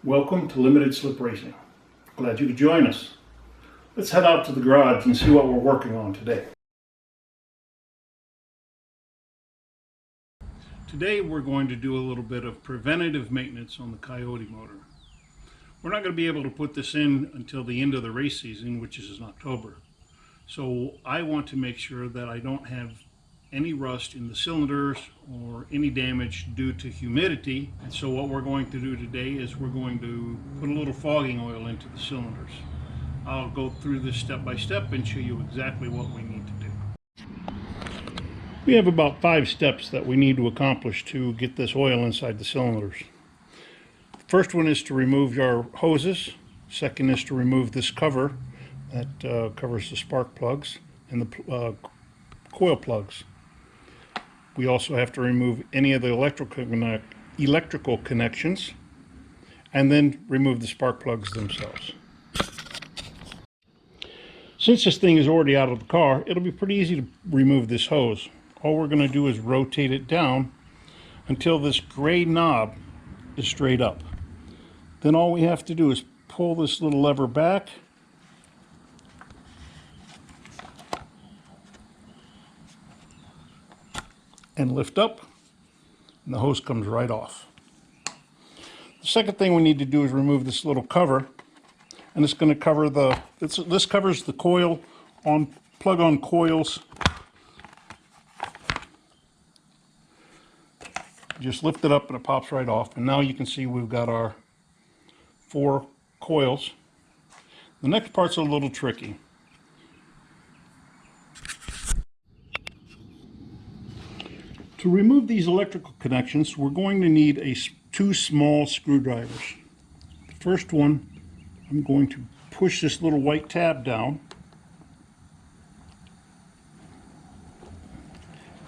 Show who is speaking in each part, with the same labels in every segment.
Speaker 1: Welcome to Limited Slip Racing. Glad you could join us. Let's head out to the garage and see what we're working on today. Today we're going to do a little bit of preventative maintenance on the Coyote motor. We're not going to be able to put this in until the end of the race season, which is in October. So I want to make sure that I don't have any rust in the cylinders or any damage due to humidity. And so what we're going to do today is we're going to put a little fogging oil into the cylinders. I'll go through this step by step and show you exactly what we need to do. We have about 5 steps that we need to accomplish to get this oil inside the cylinders. The first one is to remove our hoses. Second is to remove this cover that covers the spark plugs and the coil plugs. We also have to remove any of the electrical connections and then remove the spark plugs themselves. Since this thing is already out of the car, it'll be pretty easy to remove this hose. All we're going to do is rotate it down until this gray knob is straight up. Then all we have to do is pull this little lever back and lift up, and the hose comes right off. The second thing we need to do is remove this little cover, and it's going to cover this covers the coil on plug-on coils. Just lift it up and it pops right off, and now you can see we've got our 4 coils. The next part's a little tricky. To remove these electrical connections, we're going to need 2 small screwdrivers. The first one, I'm going to push this little white tab down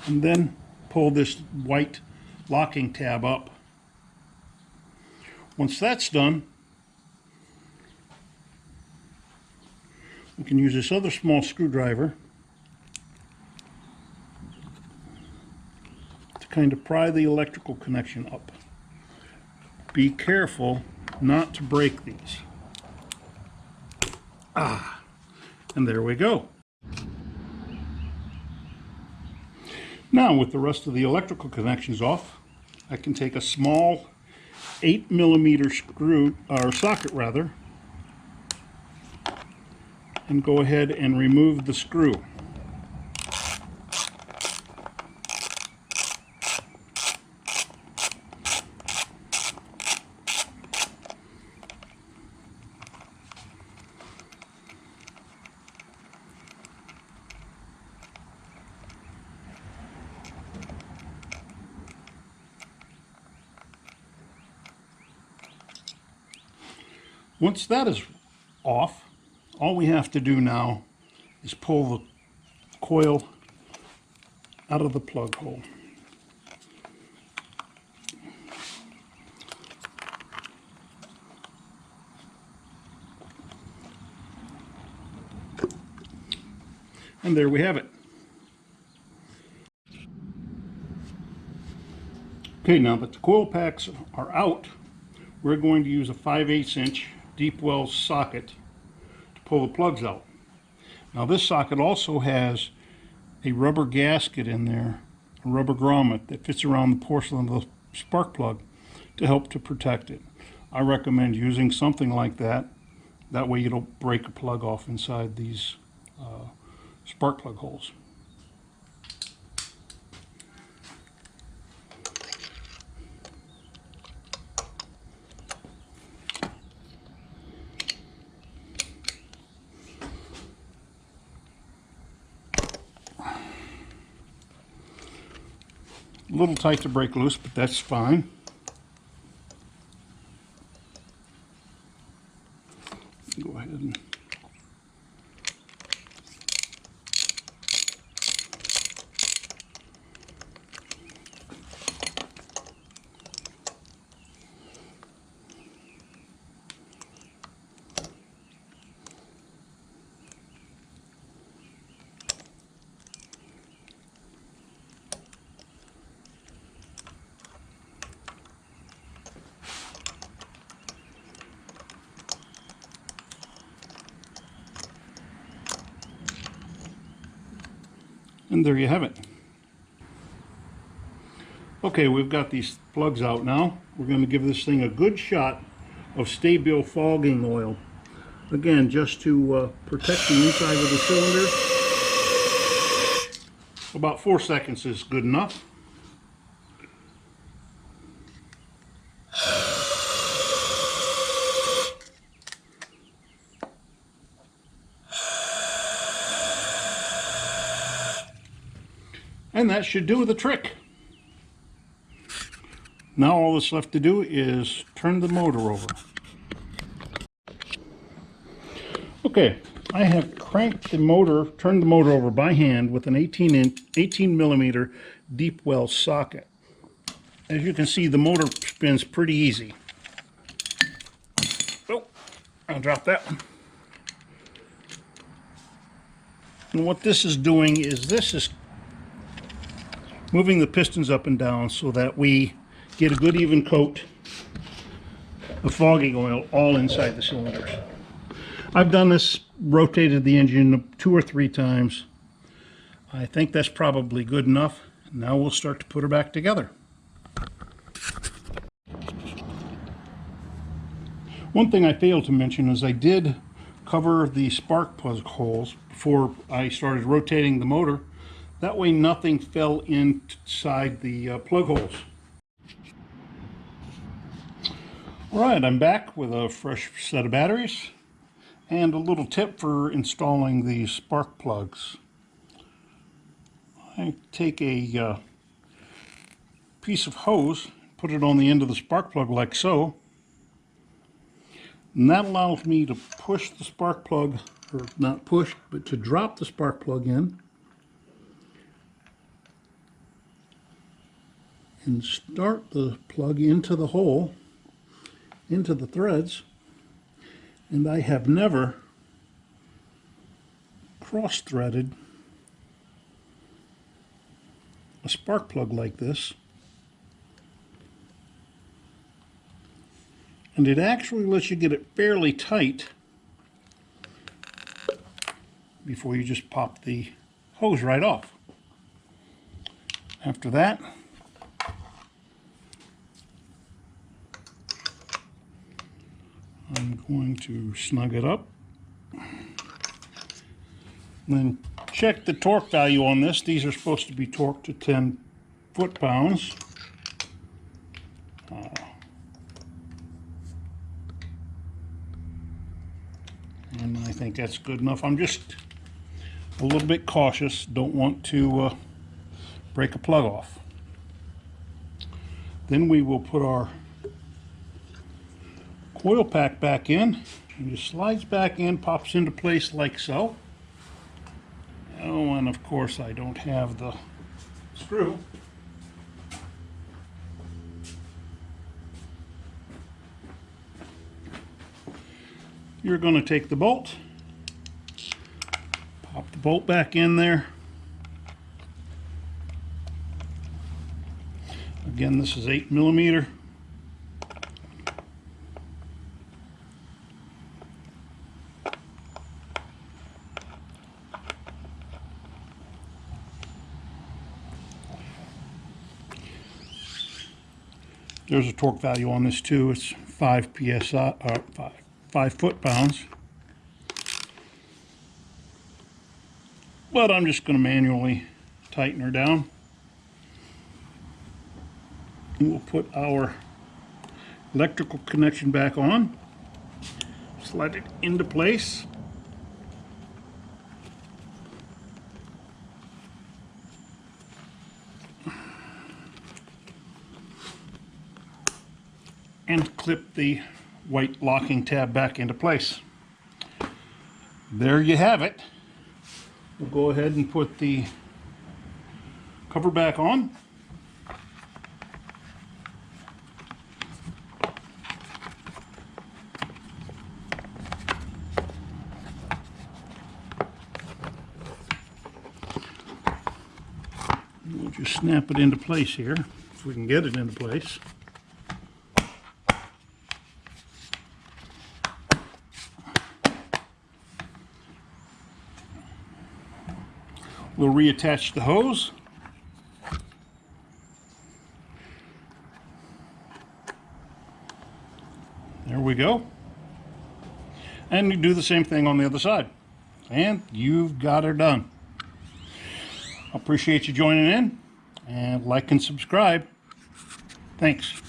Speaker 1: and then pull this white locking tab up. Once that's done, we can use this other small screwdriver kind of pry the electrical connection up. Be careful not to break these. And there we go. Now with the rest of the electrical connections off, I can take a small 8mm screw, or socket rather, and go ahead and remove the screw. Once that is off, all we have to do now is pull the coil out of the plug hole. And there we have it. Okay, now that the coil packs are out, we're going to use a 5/8 inch deep well socket to pull the plugs out. Now this socket also has a rubber gasket in there, a rubber grommet that fits around the porcelain of the spark plug to help to protect it. I recommend using something like that. That way you don't break a plug off inside these spark plug holes. A little tight to break loose, but that's fine. Go ahead and And there you have it. Okay, we've got these plugs out now. We're going to give this thing a good shot of Sta-Bil fogging oil. Again, just to protect the inside of the cylinder. About 4 seconds is good enough. And that should do the trick. Now all that's left to do is turn the motor over. Okay, I have cranked the motor, turned the motor over by hand with an 18 millimeter deep well socket. As you can see, the motor spins pretty easy. Oh, I'll drop that one. And what this is doing is this is moving the pistons up and down so that we get a good even coat of fogging oil all inside the cylinders. I've done this, rotated the engine 2 or 3 times. I think that's probably good enough. Now we'll start to put her back together. One thing I failed to mention is I did cover the spark plug holes before I started rotating the motor. That way nothing fell inside the plug holes. Alright, I'm back with a fresh set of batteries and a little tip for installing these spark plugs. I take a piece of hose, put it on the end of the spark plug like so, and that allows me to push the spark plug, or not push, but to drop the spark plug in and start the plug into the hole, into the threads. And I have never cross-threaded a spark plug like this. And it actually lets you get it fairly tight before you just pop the hose right off. After that, I'm going to snug it up. Then check the torque value on this. These are supposed to be torqued to 10 foot-pounds. And I think that's good enough. I'm just a little bit cautious. Don't want to break a plug off. Then we will put our coil pack back in. It just slides back in, pops into place like so. Oh, and of course I don't have the screw. You're going to take the bolt, pop the bolt back in there. Again, this is 8 millimeter. There's a torque value on this too. It's 5 psi, 5 foot-pounds. But I'm just going to manually tighten her down. And we'll put our electrical connection back on. Slide it into place. And clip the white locking tab back into place. There you have it. We'll go ahead and put the cover back on. We'll just snap it into place here, if we can get it into place. We'll reattach the hose. There we go. And you do the same thing on the other side. And you've got her done. I appreciate you joining in, and like and subscribe. Thanks.